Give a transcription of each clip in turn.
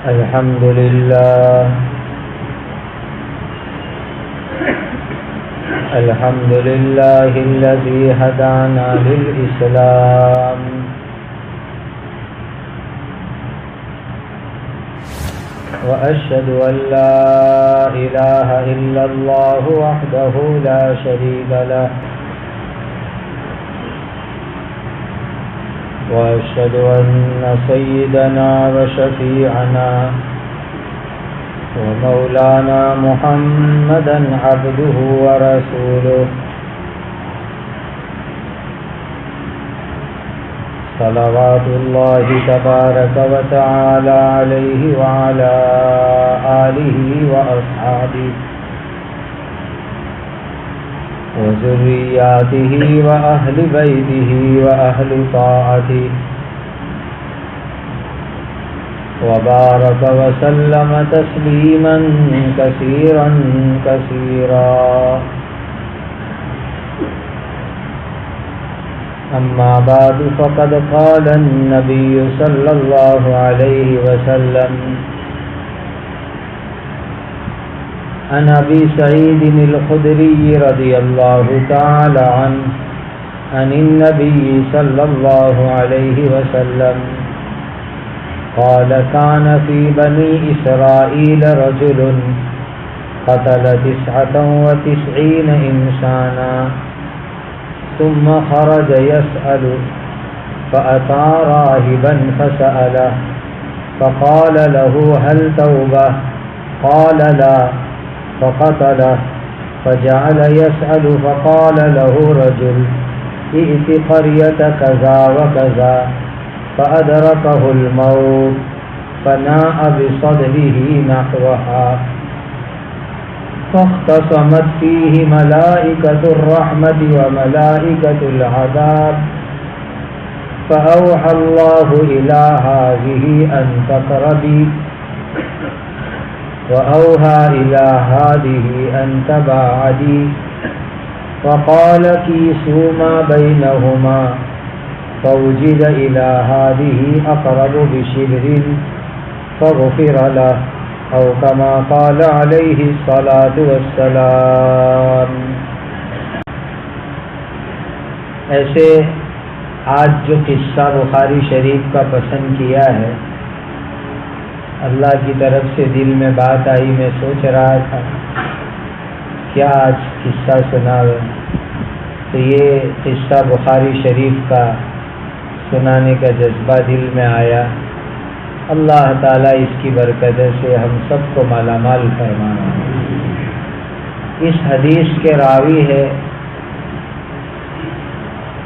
الحمد لله الحمد لله الذي هدانا للإسلام وأشهد أن لا إله إلا الله وحده لا شريك له وأشهد أن سيدنا وشفيعنا ومولانا محمدا عبده ورسوله صلوات الله تبارك وتعالى عليه وعلى آله وأصحابه وذرياته وأهل بيته وأهل طاعته وبارك وسلم تسليما كثيرا كثيرا. أما بعد فقد قال النبي صلى الله عليه وسلم عن أبي سعيد الخدري رضي الله تعالى عنه عن النبي صلى الله عليه وسلم قال كان في بني إسرائيل رجل قتل 99 إنسانا ثم خرج يسأل فأتى راهبا فسأله فقال له هل توبة؟ قال لا فقتله. فجعل يسأل فقال له رجل ائت قرية كذا وكذا فأدركه الموت فناء بصدره نحوها فاختصمت فيه ملائكة الرحمة وملائكة العذاب فأوحى الله إلى هذه أن تقربي وأوحى إلى هذه أن تباعدي وقال كيسوا ما بينهما فوجد إلى هذه أقرب بشبر فغفر له أو كما قال عليه الصلاة والسلام. ایسے آج جو قصہ بخاری شریف کا پسند کیا ہے، اللہ کی طرف سے دل میں بات آئی، میں سوچ رہا تھا کیا آج قصہ سنا ہے، تو یہ قصہ بخاری شریف کا سنانے کا جذبہ دل میں آیا. اللہ تعالیٰ اس کی برکت سے ہم سب کو مالا مال فرمائے. اس حدیث کے راوی ہے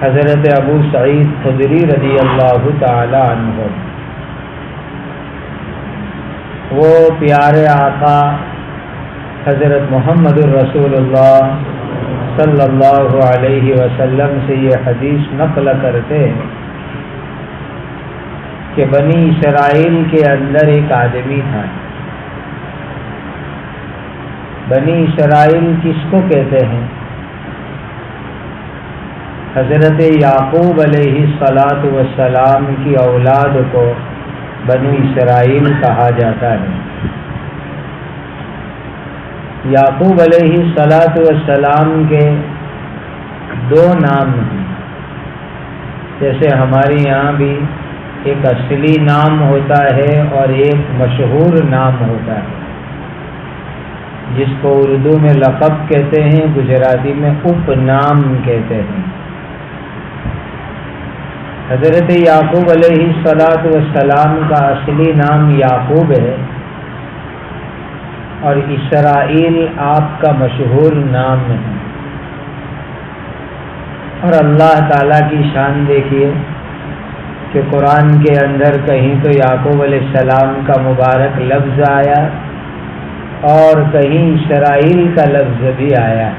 حضرت ابو سعید خدری رضی اللہ تعالی عنہ. وہ پیارے آقا حضرت محمد الرسول اللہ صلی اللہ علیہ وسلم سے یہ حدیث نقل کرتے ہیں کہ بنی اسرائیل کے اندر ایک آدمی تھا. بنی اسرائیل کس کو کہتے ہیں؟ حضرت یعقوب علیہ السلام کی اولاد کو بنی اسرائیل کہا جاتا ہے. یعقوب علیہ السلام کے دو نام ہیں. جیسے ہمارے یہاں بھی ایک اصلی نام ہوتا ہے اور ایک مشہور نام ہوتا ہے، جس کو اردو میں لقب کہتے ہیں، گجراتی میں اپ نام کہتے ہیں. حضرت یعقوب علیہ السلام کا اصلی نام یعقوب ہے اور اسرائیل آپ کا مشہور نام ہے. اور اللہ تعالیٰ کی شان دیکھیے کہ قرآن کے اندر کہیں تو یعقوب علیہ السلام کا مبارک لفظ آیا اور کہیں اسرائیل کا لفظ بھی آیا.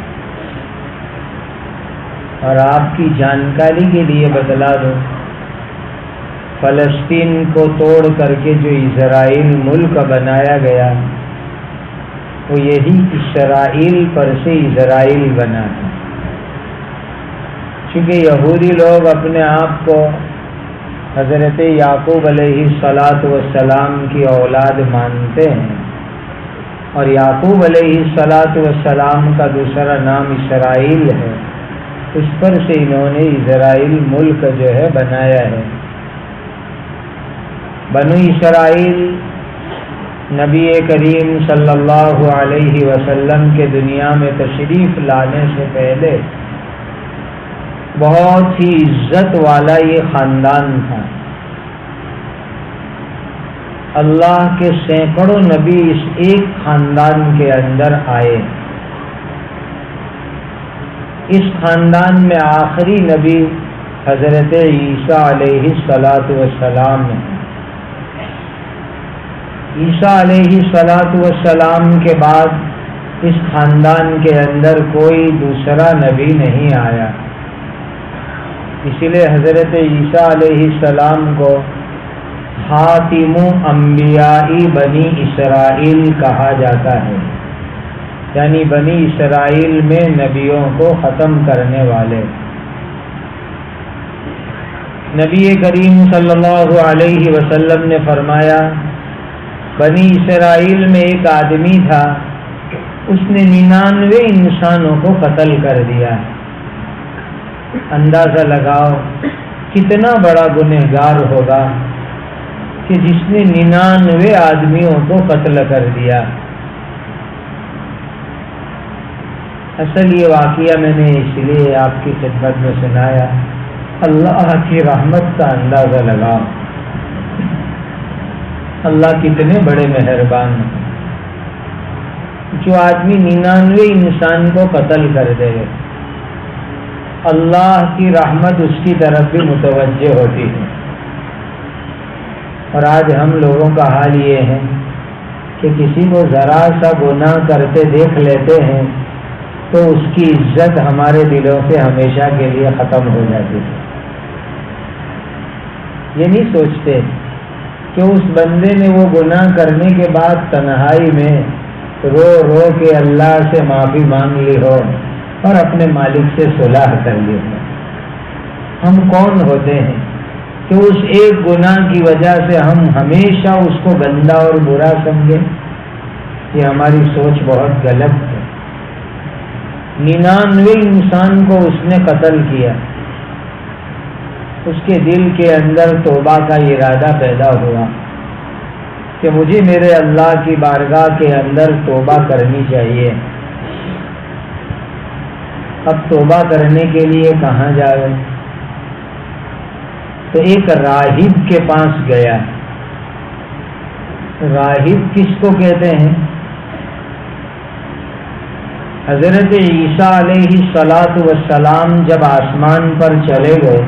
اور آپ کی جانکاری کے لیے بتلا دوں، فلسطین کو توڑ کر کے جو اسرائیل ملک بنایا گیا وہ یہی اسرائیل پر سے اسرائیل بنا تھا. چونکہ یہودی لوگ اپنے آپ کو حضرت یعقوب علیہ السلام کی اولاد مانتے ہیں، اور یعقوب علیہ السلام کا دوسرا نام اسرائیل ہے، اس پر سے انہوں نے اسرائیل ملک جو ہے بنایا ہے۔ بنو اسرائیل نبی کریم صلی اللہ علیہ وسلم کے دنیا میں تشریف لانے سے پہلے بہت ہی عزت والا یہ خاندان تھا۔ اللہ کے سینکڑوں نبی اس ایک خاندان کے اندر آئے۔ اس خاندان میں آخری نبی حضرت عیسیٰ علیہ السلام ہیں۔ عیسیٰ علیہ السلام کے بعد اس خاندان کے اندر کوئی دوسرا نبی نہیں آیا، اسی لیے حضرت عیسیٰ علیہ السلام کو خاتم انبیاء بنی اسرائیل کہا جاتا ہے، یعنی بنی اسرائیل میں نبیوں کو ختم کرنے والے۔ نبی کریم صلی اللہ علیہ وسلم نے فرمایا، بنی اسرائیل میں ایک آدمی تھا، اس نے 99 انسانوں کو قتل کر دیا۔ اندازہ لگاؤ کتنا بڑا گنہگار ہوگا کہ جس نے 99 آدمیوں کو قتل کر دیا۔ اصل یہ واقعہ میں نے اس لیے آپ کی خدمت میں سنایا، اللہ کی رحمت کا اندازہ لگاؤ، اللہ کتنے بڑے مہربان ہیں۔ جو آدمی 99 انسان کو قتل کر دے، اللہ کی رحمت اس کی طرف بھی متوجہ ہوتی ہے۔ اور آج ہم لوگوں کا حال یہ ہے کہ کسی کو ذرا سا گناہ کرتے دیکھ لیتے ہیں تو اس کی عزت ہمارے دلوں سے ہمیشہ کے لیے ختم ہو جاتی ہے۔ یہ نہیں سوچتے کہ اس بندے نے وہ گناہ کرنے کے بعد تنہائی میں رو رو کے اللہ سے معافی مانگ لی ہو اور اپنے مالک سے صلح کر لی ہو۔ ہم کون ہوتے ہیں کہ اس ایک گناہ کی وجہ سے ہم ہمیشہ اس کو گندا اور برا سمجھیں؟ یہ ہماری سوچ بہت غلط ہے۔ 99 انسان کو اس نے قتل کیا، اس کے دل کے اندر توبہ کا ارادہ پیدا ہوا کہ مجھے میرے اللہ کی بارگاہ کے اندر توبہ کرنی چاہیے۔ اب توبہ کرنے کے لیے کہاں جائے؟ تو ایک راہب کے پاس گیا۔ راہب کس کو کہتے ہیں؟ حضرت عیسیٰ علیہ السلام جب آسمان پر چلے گئے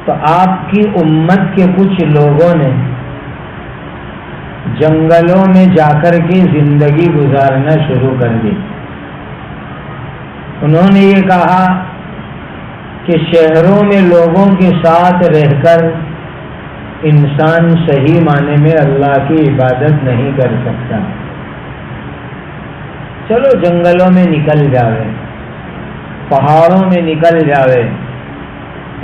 تو آپ کی امت کے کچھ لوگوں نے جنگلوں میں جا کر کے زندگی گزارنا شروع کر دی۔ انہوں نے یہ کہا کہ شہروں میں لوگوں کے ساتھ رہ کر انسان صحیح معنی میں اللہ کی عبادت نہیں کر سکتا، چلو جنگلوں میں نکل جاوے، پہاڑوں میں نکل جاوے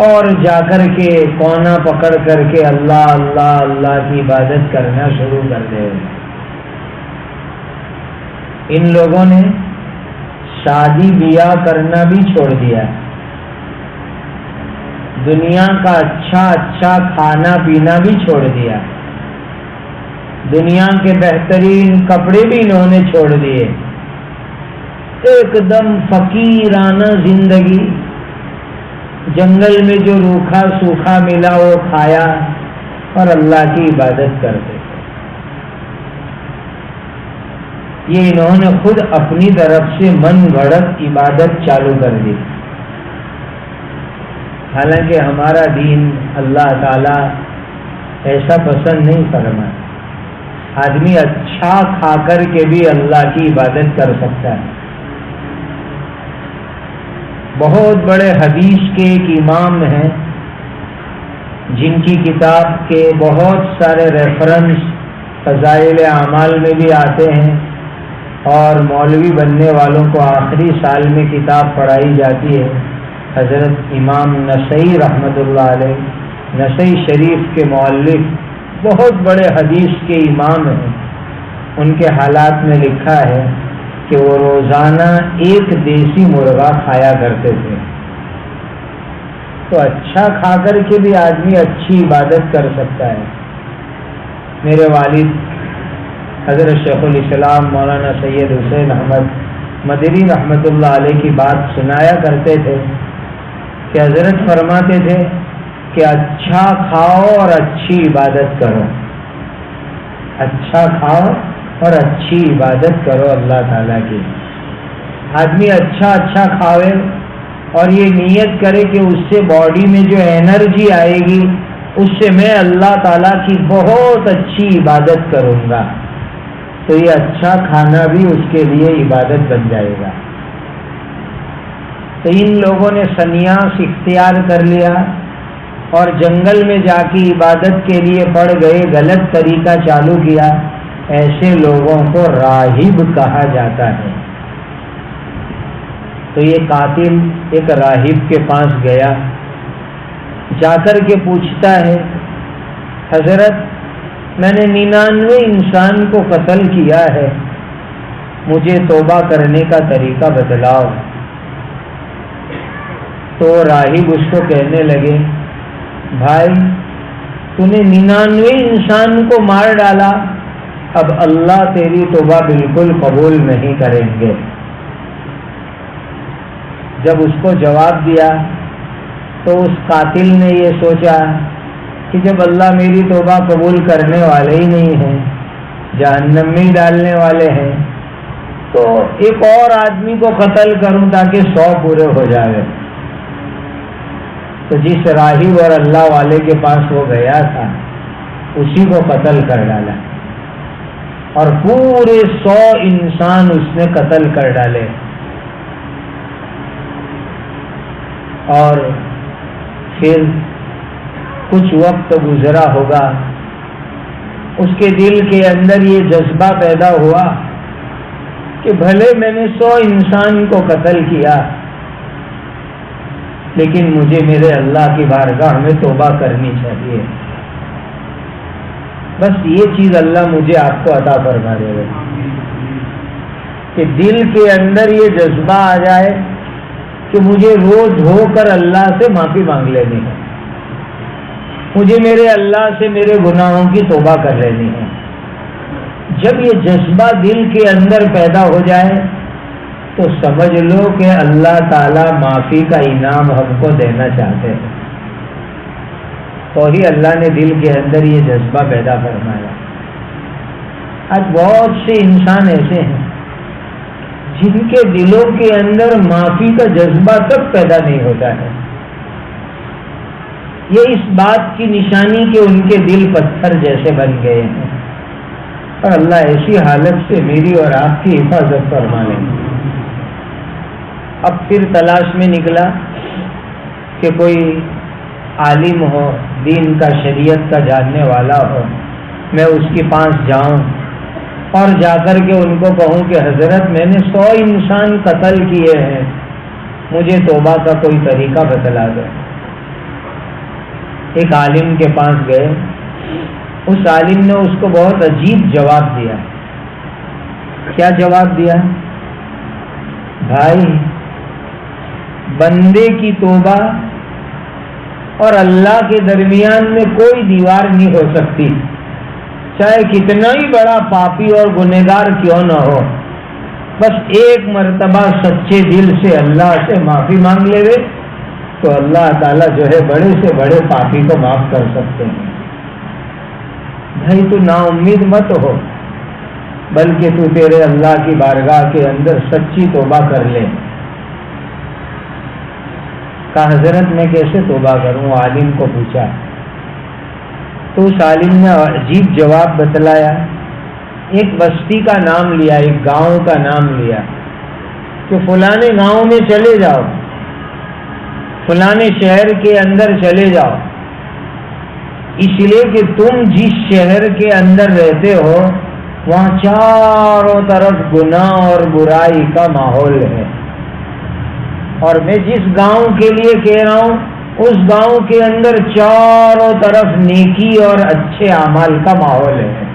اور جا کر کے کونا پکڑ کر کے اللہ اللہ اللہ کی عبادت کرنا شروع کر دے۔ ان لوگوں نے شادی بیاہ کرنا بھی چھوڑ دیا، دنیا کا اچھا کھانا پینا بھی چھوڑ دیا، دنیا کے بہترین کپڑے بھی انہوں نے چھوڑ دیے، ایک دم فقیرانہ زندگی، جنگل میں جو روکھا سوکھا ملا وہ کھایا اور اللہ کی عبادت کرتے تھے۔ یہ انہوں نے خود اپنی طرف سے من گھڑت عبادت چالو کر دی، حالانکہ ہمارا دین اللہ تعالی ایسا پسند نہیں فرماتا۔ آدمی اچھا کھا کر کے بھی اللہ کی عبادت کر سکتا ہے۔ بہت بڑے حدیث کے ایک امام ہیں جن کی کتاب کے بہت سارے ریفرنس فضائل اعمال میں بھی آتے ہیں، اور مولوی بننے والوں کو آخری سال میں کتاب پڑھائی جاتی ہے۔ حضرت امام نسائی رحمۃ اللہ علیہ، نسائی شریف کے مؤلف، بہت بڑے حدیث کے امام ہیں، ان کے حالات میں لکھا ہے کہ وہ روزانہ ایک دیسی مرغا کھایا کرتے تھے۔ تو اچھا کھا کر کے بھی آدمی اچھی عبادت کر سکتا ہے۔ میرے والد حضرت شیخ الاسلام مولانا سید حسین احمد مدنی رحمۃ اللہ علیہ کی بات سنایا کرتے تھے کہ حضرت فرماتے تھے کہ اچھا کھاؤ اور اچھی عبادت کرو، اچھا کھاؤ اور اچھی عبادت کرو اللہ تعالیٰ کی۔ آدمی اچھا کھاوے اور یہ نیت کرے کہ اس سے باڈی میں جو انرجی آئے گی اس سے میں اللہ تعالیٰ کی بہت اچھی عبادت کروں گا، تو یہ اچھا کھانا بھی اس کے لیے عبادت بن جائے گا۔ تو ان لوگوں نے سنیاس اختیار کر لیا اور جنگل میں جا کے عبادت کے لیے پڑ گئے، غلط طریقہ چالو کیا۔ ایسے لوگوں کو راہب کہا جاتا ہے۔ تو یہ قاتل ایک راہب کے پاس گیا، جا کر کے پوچھتا ہے، حضرت میں نے 99 انسان کو قتل کیا ہے، مجھے توبہ کرنے کا طریقہ بتلاؤ۔ تو راہب اس کو کہنے لگے، بھائی تو نے 99 انسان کو مار ڈالا، اب اللہ تیری توبہ بالکل قبول نہیں کریں گے۔ جب اس کو جواب دیا تو اس قاتل نے یہ سوچا کہ جب اللہ میری توبہ قبول کرنے والے ہی نہیں ہیں، جہنم میں ڈالنے والے ہیں، تو ایک اور آدمی کو قتل کروں تاکہ 100 پورے ہو جائے۔ تو جس راہب اور اللہ والے کے پاس وہ گیا تھا اسی کو قتل کر ڈالا، اور پورے 100 انسان اس نے قتل کر ڈالے۔ اور پھر کچھ وقت گزرا ہوگا، اس کے دل کے اندر یہ جذبہ پیدا ہوا کہ بھلے میں نے 100 انسان کو قتل کیا، لیکن مجھے میرے اللہ کی بارگاہ میں توبہ کرنی چاہیے۔ بس یہ چیز اللہ مجھے آپ کو عطا فرما دے گا کہ دل کے اندر یہ جذبہ آ جائے کہ مجھے رو دھو کر اللہ سے معافی مانگ لینی ہے، مجھے میرے اللہ سے میرے گناہوں کی توبہ کر لینی ہے۔ جب یہ جذبہ دل کے اندر پیدا ہو جائے تو سمجھ لو کہ اللہ تعالیٰ معافی کا انعام ہم کو دینا چاہتے ہیں، تو ہی اللہ نے دل کے اندر یہ جذبہ پیدا فرمایا۔ آج بہت سے انسان ایسے ہیں جن کے دلوں کے اندر معافی کا جذبہ تک پیدا نہیں ہوتا ہے۔ یہ اس بات کی نشانی کہ ان کے دل پتھر جیسے بن گئے ہیں، اور اللہ ایسی حالت سے میری اور آپ کی حفاظت فرما لیں۔ اب پھر تلاش میں نکلا کہ کوئی عالم ہو، دین کا شریعت کا جاننے والا ہو، میں اس کے پاس جاؤں اور جا کر کے ان کو کہوں کہ حضرت میں نے 100 انسان قتل کیے ہیں، مجھے توبہ کا کوئی طریقہ بتلا دو۔ ایک عالم کے پاس گئے، اس عالم نے اس کو بہت عجیب جواب دیا۔ کیا جواب دیا؟ بھائی بندے کی توبہ اور اللہ کے درمیان میں کوئی دیوار نہیں ہو سکتی، چاہے کتنا ہی بڑا پاپی اور گنہگار کیوں نہ ہو، بس ایک مرتبہ سچے دل سے اللہ سے معافی مانگ لے تو اللہ تعالیٰ جو ہے بڑے سے بڑے پاپی کو معاف کر سکتے ہیں۔ بھائی تو نا امید مت ہو، بلکہ تو تیرے اللہ کی بارگاہ کے اندر سچی توبہ کر لے۔ کہا حضرت میں کیسے توبہ کروں؟ عالم کو پوچھا تو اس عالم نے عجیب جواب بتلایا۔ ایک بستی کا نام لیا، ایک گاؤں کا نام لیا کہ فلانے گاؤں میں چلے جاؤ، فلانے شہر کے اندر چلے جاؤ، اس لیے کہ تم جس شہر کے اندر رہتے ہو وہاں چاروں طرف گناہ اور برائی کا ماحول ہے، اور میں جس گاؤں کے لیے کہہ رہا ہوں اس گاؤں کے اندر چاروں طرف نیکی اور اچھے اعمال کا ماحول ہے.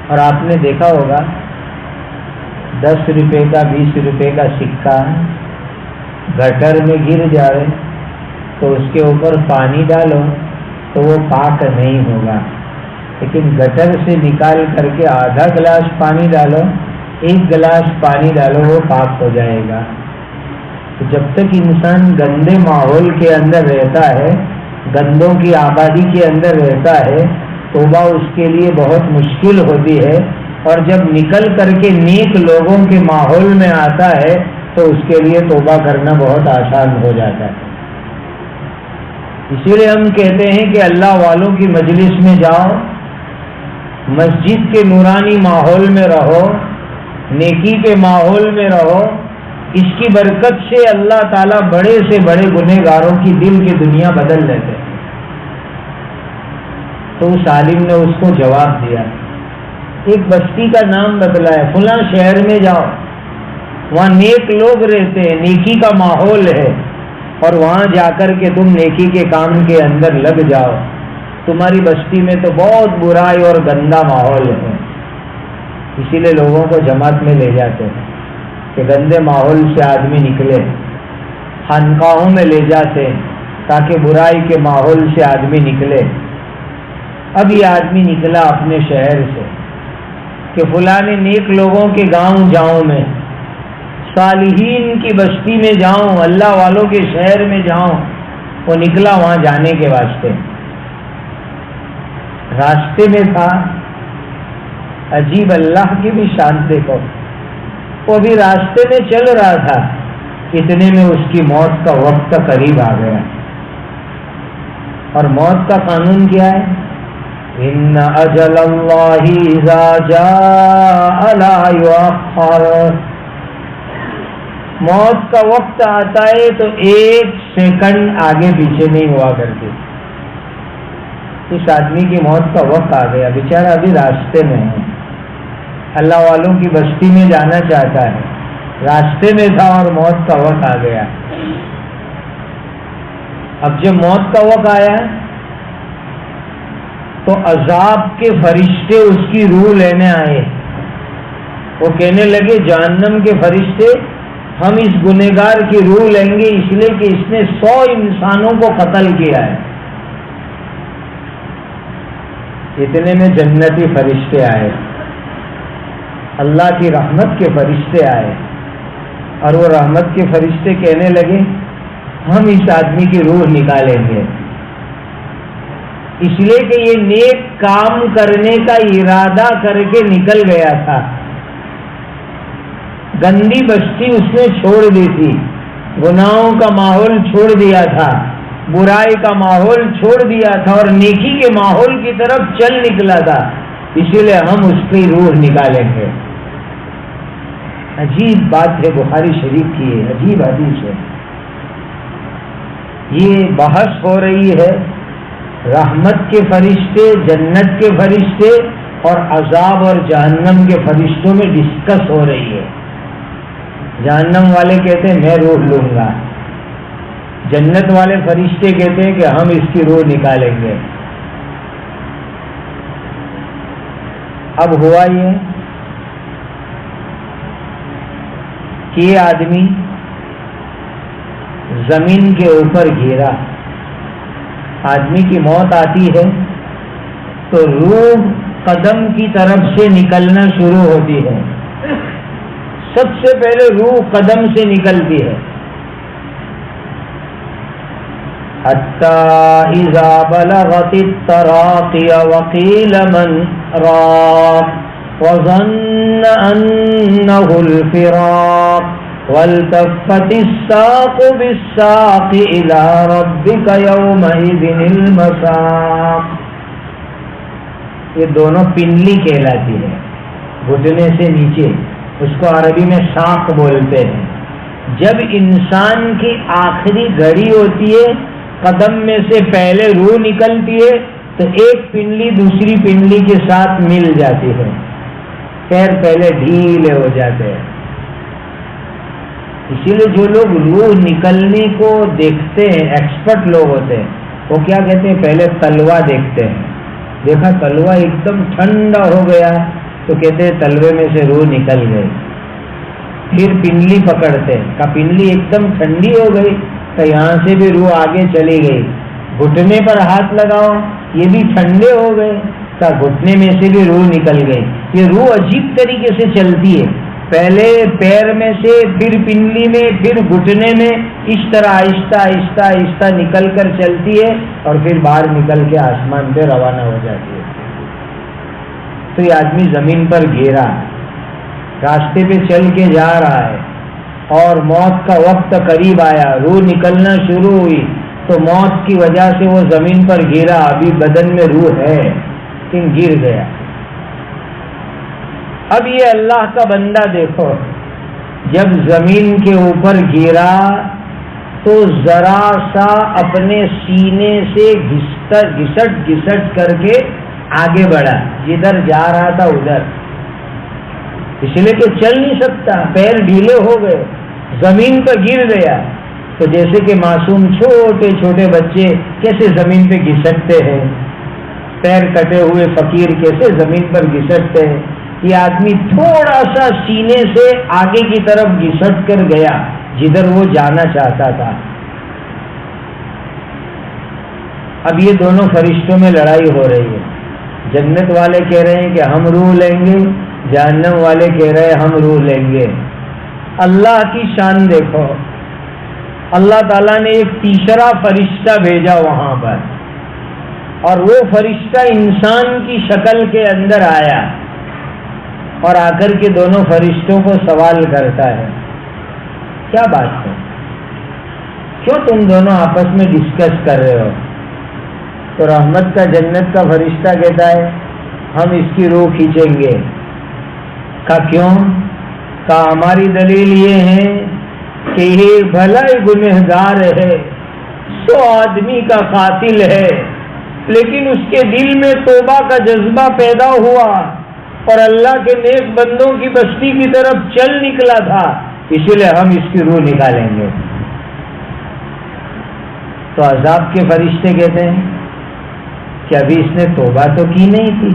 اور آپ نے دیکھا ہوگا 10 روپے کا 20 روپے کا سکہ گٹر میں گر جائے تو اس کے اوپر پانی ڈالو تو وہ پاک نہیں ہوگا، لیکن گٹر سے نکال کر کے آدھا گلاس پانی ڈالو، 1 گلاس پانی ڈالو، وہ پاک ہو جائے گا. تو جب تک انسان گندے ماحول کے اندر رہتا ہے، گندوں کی آبادی کے اندر رہتا ہے، توبہ اس کے لیے بہت مشکل ہوتی ہے. اور جب نکل کر کے نیک لوگوں کے ماحول میں آتا ہے تو اس کے لیے توبہ کرنا بہت آسان ہو جاتا ہے. اسی لیے ہم کہتے ہیں کہ اللہ والوں کی مجلس میں جاؤ، مسجد کے نورانی ماحول میں رہو، نیکی کے ماحول میں رہو. اس کی برکت سے اللہ تعالیٰ بڑے سے بڑے گنہگاروں کی دل کی دنیا بدل دیتے ہیں. تو اس عالم نے اس کو جواب دیا، ایک بستی کا نام بتلایا، فلاں شہر میں جاؤ، وہاں نیک لوگ رہتے ہیں، نیکی کا ماحول ہے، اور وہاں جا کر کے تم نیکی کے کام کے اندر لگ جاؤ. تمہاری بستی میں تو بہت برائی اور گندا ماحول ہے. اسی لیے لوگوں کو جماعت میں لے جاتے ہیں کہ گندے ماحول سے آدمی نکلے. خانقاہوں میں لے جاتے ہیں تاکہ برائی کے ماحول سے آدمی نکلے. اب یہ آدمی نکلا اپنے شہر سے کہ فلاں نیک لوگوں کے گاؤں میں، صالحین کی بستی میں جاؤں، اللہ والوں کے شہر میں جاؤں. وہ نکلا وہاں جانے کے واسطے. راستے میں تھا، عجیب اللہ کی بھی شان دیکھو، وہ بھی راستے میں چل رہا تھا، اتنے میں اس کی موت کا وقت قریب آ گیا. اور موت کا قانون کیا ہے؟ ان اجل اللہ اذا جاء لا یؤخر. موت کا وقت آتا ہے تو 1 سیکنڈ آگے پیچھے نہیں ہوا کرتی. اس آدمی کی موت کا وقت آ گیا، بیچارہ ابھی راستے میں ہے، اللہ والوں کی بستی میں جانا چاہتا ہے، راستے میں تھا اور موت کا وقت آ گیا. اب جب موت کا وقت آیا تو عذاب کے فرشتے اس کی روح لینے آئے. وہ کہنے لگے جہنم کے فرشتے، ہم اس گنہگار کی روح لیں گے اس لیے کہ اس نے 100 انسانوں کو قتل کیا ہے. اتنے میں جنتی فرشتے آئے، اللہ کی رحمت کے فرشتے آئے، اور وہ رحمت کے فرشتے کہنے لگے ہم اس آدمی کی روح نکالیں گے، اس لیے کہ یہ نیک کام کرنے کا ارادہ کر کے نکل گیا تھا. گندی بستی اس نے چھوڑ دی تھی، گناہوں کا ماحول چھوڑ دیا تھا، برائی کا ماحول چھوڑ دیا تھا، اور نیکی کے ماحول کی طرف چل نکلا تھا. اسی لیے ہم اس کی روح نکالیں گے. عجیب بات ہے، بخاری شریف کی ہے، عجیب حدیث ہے. یہ بحث ہو رہی ہے، رحمت کے فرشتے، جنت کے فرشتے اور عذاب اور جہنم کے فرشتوں میں ڈسکس ہو رہی ہے. جہنم والے کہتے ہیں میں روح لوں گا، جنت والے فرشتے کہتے ہیں کہ ہم اس کی روح نکالیں گے. اب ہوا یہ کہ یہ آدمی زمین کے اوپر گرا. آدمی کی موت آتی ہے تو روح قدم کی طرف سے نکلنا شروع ہوتی ہے. سب سے پہلے روح قدم سے نکلتی ہے. حتی اذا بلغت التراقی وقیل من راق وظن انه الفراق والتفت الساق بالساق الى ربك يومئذ المساق. یہ دونوں پنڈلی کہلاتی ہے، گھٹنے سے نیچے، اس کو عربی میں ساق بولتے ہیں. جب انسان کی آخری گھڑی ہوتی ہے، قدم میں سے پہلے روح نکلتی ہے تو ایک پنڈلی دوسری پنڈلی کے ساتھ مل جاتی ہے، پیر پہلے ڈھیلے ہو جاتے ہیں. اسی لیے جو لوگ روح نکلنے کو دیکھتے ہیں، ایکسپرٹ لوگ ہوتے ہیں، وہ کیا کہتے ہیں، پہلے تلوا دیکھتے ہیں، دیکھا تلوا ایک دم ٹھنڈا ہو گیا تو کہتے ہیں تلوے میں سے روح نکل گئی۔ پھر پنڈلی پکڑتے ہیں، کا پنڈلی ایک دم ٹھنڈی ہو گئی تو یہاں سے بھی روح آگے چلی گئی۔ گھٹنے پر ہاتھ لگاؤ، یہ بھی ٹھنڈے ہو گئے، کا گھٹنے میں سے بھی روح نکل گئی۔ یہ روح عجیب طریقے سے چلتی ہے، پہلے پیر میں سے، پھر پنڈلی میں، پھر گھٹنے میں، اس طرح آہستہ آہستہ آہستہ نکل کر چلتی ہے اور پھر باہر نکل کے آسمان پہ روانہ ہو جاتی ہے۔ تو یہ آدمی زمین پر گرا، راستے پہ چل کے جا رہا ہے اور موت کا وقت قریب آیا، روح نکلنا شروع ہوئی تو موت کی وجہ سے وہ زمین پر گرا، ابھی بدن میں روح ہے لیکن گر گیا۔ اب یہ اللہ کا بندہ دیکھو، جب زمین کے اوپر گرا تو ذرا سا اپنے سینے سے گھسٹ کر کے آگے بڑھا، جدھر جا رہا تھا ادھر، اس لیے کہ چل نہیں سکتا، پیر ڈھیلے ہو گئے، زمین پر گر گیا۔ تو جیسے کہ معصوم چھوٹے چھوٹے بچے کیسے زمین پہ گھسٹتے ہیں، پیر کٹے ہوئے فقیر کیسے زمین پر گھسٹتے ہیں، یہ آدمی تھوڑا سا سینے سے آگے کی طرف گھسٹ کر گیا جدھر وہ جانا چاہتا تھا۔ اب یہ دونوں فرشتوں میں لڑائی ہو رہی ہے، جنت والے کہہ رہے ہیں کہ ہم روح لیں گے، جہنم والے کہہ رہے ہیں ہم روح لیں گے۔ اللہ کی شان دیکھو، اللہ تعالیٰ نے ایک تیسرا فرشتہ بھیجا وہاں پر، اور وہ فرشتہ انسان کی شکل کے اندر آیا اور آ کر کے دونوں فرشتوں کو سوال کرتا ہے، کیا بات ہے، کیوں تم دونوں آپس میں ڈسکس کر رہے ہو؟ تو رحمت کا جنت کا فرشتہ کہتا ہے ہم اس کی روح کھینچیں گے۔ کہا کیوں؟ کہا ہماری دلیل یہ ہے کہ یہ بھلا ہی گنہگار ہے، 100 آدمی کا قاتل ہے، لیکن اس کے دل میں توبہ کا جذبہ پیدا ہوا اور اللہ کے نیک بندوں کی بستی کی طرف چل نکلا تھا، اسی لیے ہم اس کی روح نکالیں گے۔ تو عذاب کے فرشتے کہتے ہیں کہ ابھی اس نے توبہ تو کی نہیں تھی،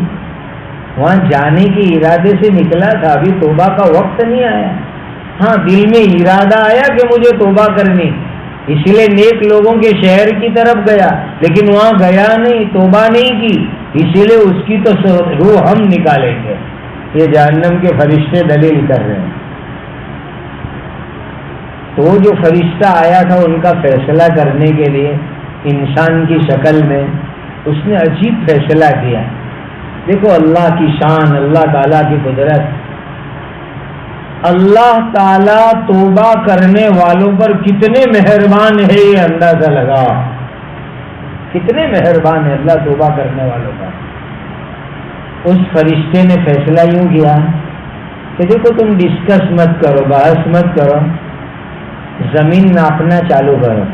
وہاں جانے کے ارادے سے نکلا تھا، ابھی توبہ کا وقت نہیں آیا۔ ہاں دل میں ارادہ آیا کہ مجھے توبہ کرنی، اسی لیے نیک لوگوں کے شہر کی طرف گیا، لیکن وہاں گیا نہیں، توبہ نہیں کی، اسی لیے اس کی تو روح ہم نکالیں گے۔ یہ جہنم کے فرشتے دلیل کر رہے ہیں۔ تو جو فرشتہ آیا تھا ان کا فیصلہ کرنے کے لیے انسان کی شکل میں، اس نے عجیب فیصلہ کیا۔ دیکھو اللہ کی شان، اللہ تعالیٰ کی قدرت، اللہ تعالیٰ توبہ کرنے والوں پر کتنے مہربان ہے، یہ اندازہ لگا، کتنے مہربان ہے اللہ توبہ کرنے والوں پر۔ اس فرشتے نے فیصلہ یوں کیا کہ دیکھو تم ڈسکس مت کرو، بحث مت کرو، زمین ناپنا چالو کرو۔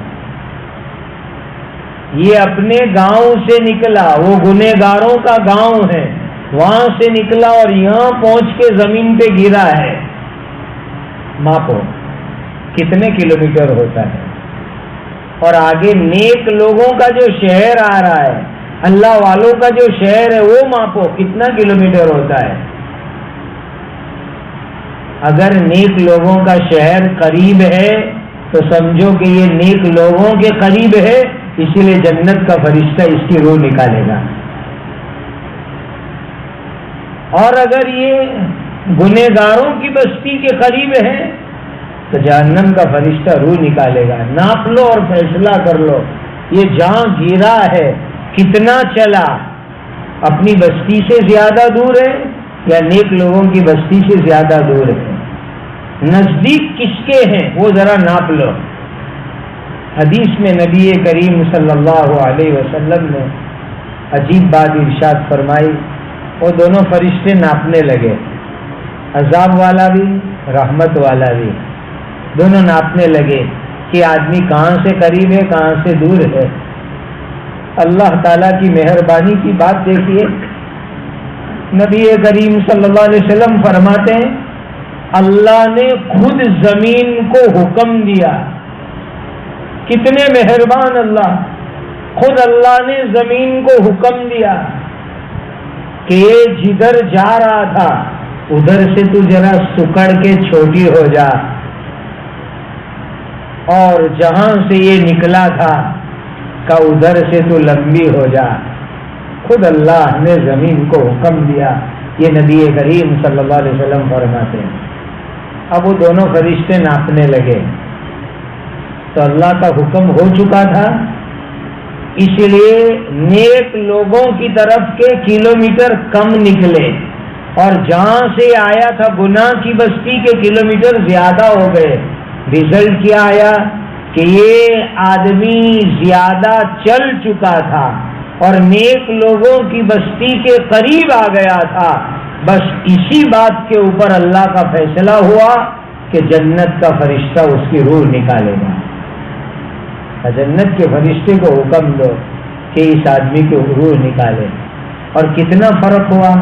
یہ اپنے گاؤں سے نکلا، وہ گنہگاروں کا گاؤں ہے، وہاں سے نکلا اور یہاں پہنچ کے زمین پہ گرا ہے۔ ماپو کتنے کلومیٹر ہوتا ہے، اور آگے نیک لوگوں کا جو شہر آ رہا ہے، اللہ والوں کا جو شہر ہے، وہ ماپو کتنا کلومیٹر ہوتا ہے۔ اگر نیک لوگوں کا شہر قریب ہے تو سمجھو کہ یہ نیک لوگوں کے قریب ہے، اسی لیے جنت کا فرشتہ اس کی روح نکالے گا۔ اور اگر یہ گنہگاروں کی بستی کے قریب ہے تو جہنم کا فرشتہ روح نکالے گا۔ ناپ لو اور فیصلہ کر لو، یہ جہاں گرا ہے کتنا چلا، اپنی بستی سے زیادہ دور ہے یا نیک لوگوں کی بستی سے زیادہ دور ہے، نزدیک کس کے ہیں وہ ذرا ناپ لو۔ حدیث میں نبی کریم صلی اللہ علیہ وسلم نے عجیب بات ارشاد فرمائی، وہ دونوں فرشتے ناپنے لگے، عذاب والا بھی رحمت والا بھی، دونوں ناپنے لگے کہ آدمی کہاں سے قریب ہے کہاں سے دور ہے۔ اللہ تعالیٰ کی مہربانی کی بات دیکھیے، نبی کریم صلی اللہ علیہ وسلم فرماتے ہیں اللہ نے خود زمین کو حکم دیا. کتنے مہربان اللہ. خود اللہ نے زمین کو حکم دیا کہ یہ جدھر جا رہا تھا ادھر سے تو ذرا سکڑ کے چھوٹی ہو جا، اور جہاں سے یہ نکلا تھا کہ ادھر سے تو لمبی ہو جا. خود اللہ نے زمین کو حکم دیا. یہ نبی کریم صلی اللہ علیہ وسلم فرماتے ہیں. اب وہ دونوں فرشتے ناپنے لگے تو اللہ کا حکم ہو چکا تھا، اس لیے نیک لوگوں کی طرف کے کلومیٹر کم نکلے، اور جہاں سے آیا تھا گناہ کی بستی کے کلومیٹر زیادہ ہو گئے. رزلٹ کیا آیا کہ یہ آدمی زیادہ چل چکا تھا اور نیک لوگوں کی بستی کے قریب آ گیا تھا. بس اسی بات کے اوپر اللہ کا فیصلہ ہوا کہ جنت کا فرشتہ اس کی روح نکالے گا. جنت کے فرشتے کو حکم دو کہ اس آدمی کی روح نکالے. اور کتنا فرق ہوا.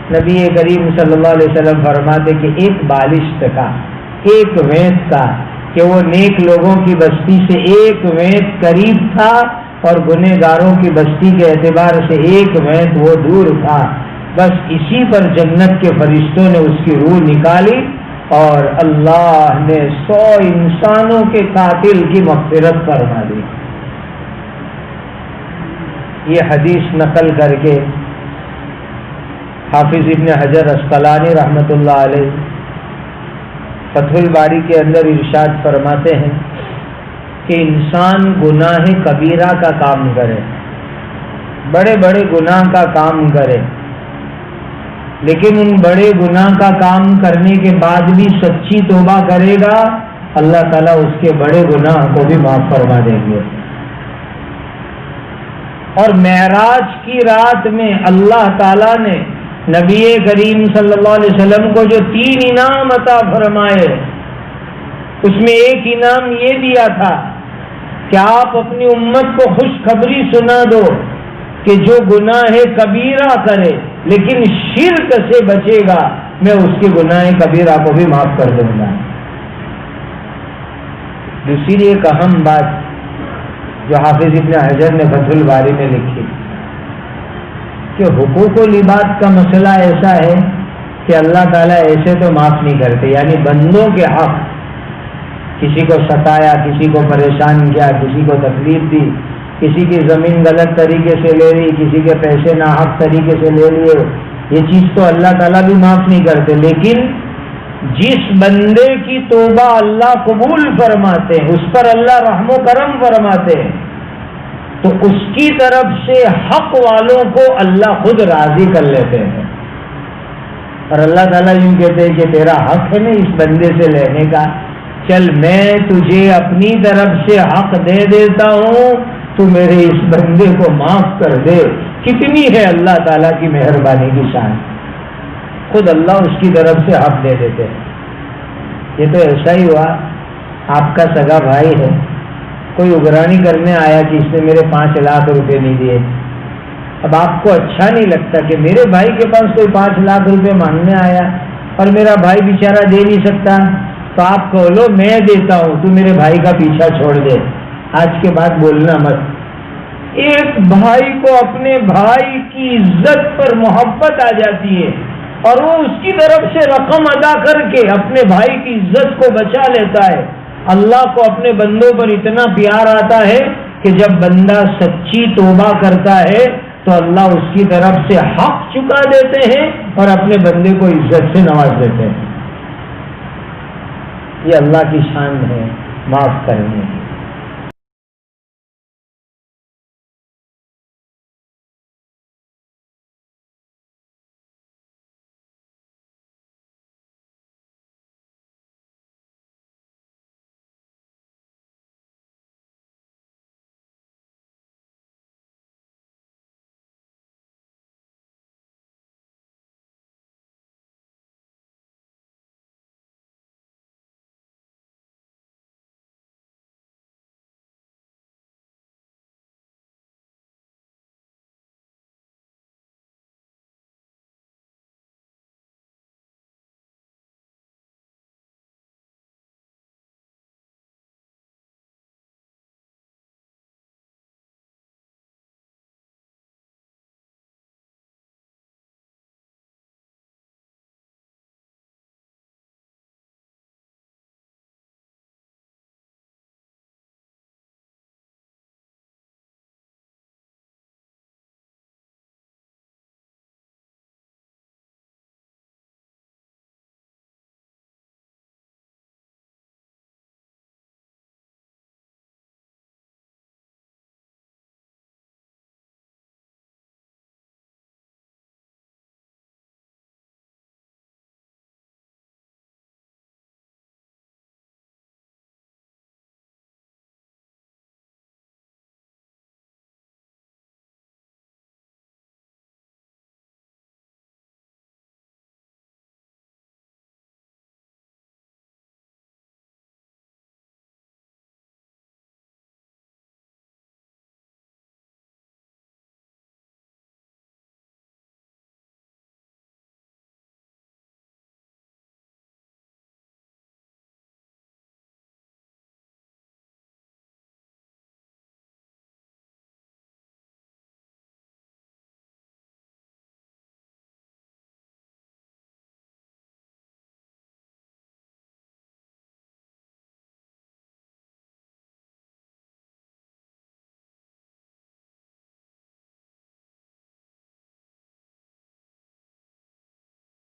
نبی کریم صلی اللہ علیہ وسلم فرماتے کہ ایک بالشت کا، ایک وینت کا، کہ وہ نیک لوگوں کی بستی سے ایک وینت قریب تھا اور گنہگاروں کی بستی کے اعتبار سے ایک وینت وہ دور تھا. بس اسی پر جنت کے فرشتوں نے اس کی روح نکالی اور اللہ نے 100 انسانوں کے قاتل کی مغفرت فرما دی. یہ حدیث نقل کر کے حافظ ابن حجر عسقلانی رحمۃ اللہ علیہ فتح الباری کے اندر ارشاد فرماتے ہیں کہ انسان گناہ کبیرہ کا کام کرے، بڑے بڑے گناہ کا کام کرے، لیکن ان بڑے گناہ کا کام کرنے کے بعد بھی سچی توبہ کرے گا، اللہ تعالیٰ اس کے بڑے گناہ کو بھی معاف فرما دیں گے. اور معراج کی رات میں اللہ تعالیٰ نے نبی کریم صلی اللہ علیہ وسلم کو جو 3 انعام عطا فرمائے، اس میں ایک انعام یہ دیا تھا کہ آپ اپنی امت کو خوشخبری سنا دو کہ جو گناہ کبیرہ کرے لیکن شرک سے بچے گا، میں اس کے گناہ کبیرہ کو بھی معاف کر دوں گا. دوسری ایک اہم بات جو حافظ ابن حجر نے فتح الباری میں لکھی کہ حقوق و لباد کا مسئلہ ایسا ہے کہ اللہ تعالیٰ ایسے تو معاف نہیں کرتے. یعنی بندوں کے حق، کسی کو ستایا، کسی کو پریشان کیا، کسی کو تکلیف دی، کسی کی زمین غلط طریقے سے لے لی، کسی کے پیسے ناحق طریقے سے لے لیے، یہ چیز تو اللہ تعالیٰ بھی معاف نہیں کرتے. لیکن جس بندے کی توبہ اللہ قبول فرماتے ہیں، اس پر اللہ رحم و کرم فرماتے ہیں، تو اس کی طرف سے حق والوں کو اللہ خود راضی کر لیتے ہیں. اور اللہ تعالیٰ یوں کہتے ہیں کہ تیرا حق ہے نا اس بندے سے لینے کا، چل میں تجھے اپنی طرف سے حق دے دیتا ہوں، تو میرے اس بندے کو معاف کر دے. کتنی ہے اللہ تعالیٰ کی مہربانی کی شان. خود اللہ اس کی طرف سے حق دے دیتے ہیں. یہ تو ایسا ہی ہوا، آپ کا سگا بھائی ہے، کوئی اگرانی کرنے آیا کہ اس نے میرے 5 لاکھ روپے نہیں دیے. اب آپ کو اچھا نہیں لگتا کہ میرے بھائی کے پاس کوئی 5 لاکھ روپے مانگنے آیا اور میرا بھائی بیچارہ دے نہیں سکتا، تو آپ کہو لو میں دیتا ہوں، تو میرے بھائی کا پیچھا چھوڑ دے. آج کے بعد بولنا مت. ایک بھائی کو اپنے بھائی کی عزت پر محبت آ جاتی ہے اور وہ اس کی طرف سے رقم ادا کر کے اپنے بھائی کی عزت کو بچا لیتا ہے. اللہ کو اپنے بندوں پر اتنا پیار آتا ہے کہ جب بندہ سچی توبہ کرتا ہے تو اللہ اس کی طرف سے حق چکا دیتے ہیں اور اپنے بندے کو عزت سے نواز دیتے ہیں. یہ اللہ کی شان ہے معاف کرنے کی.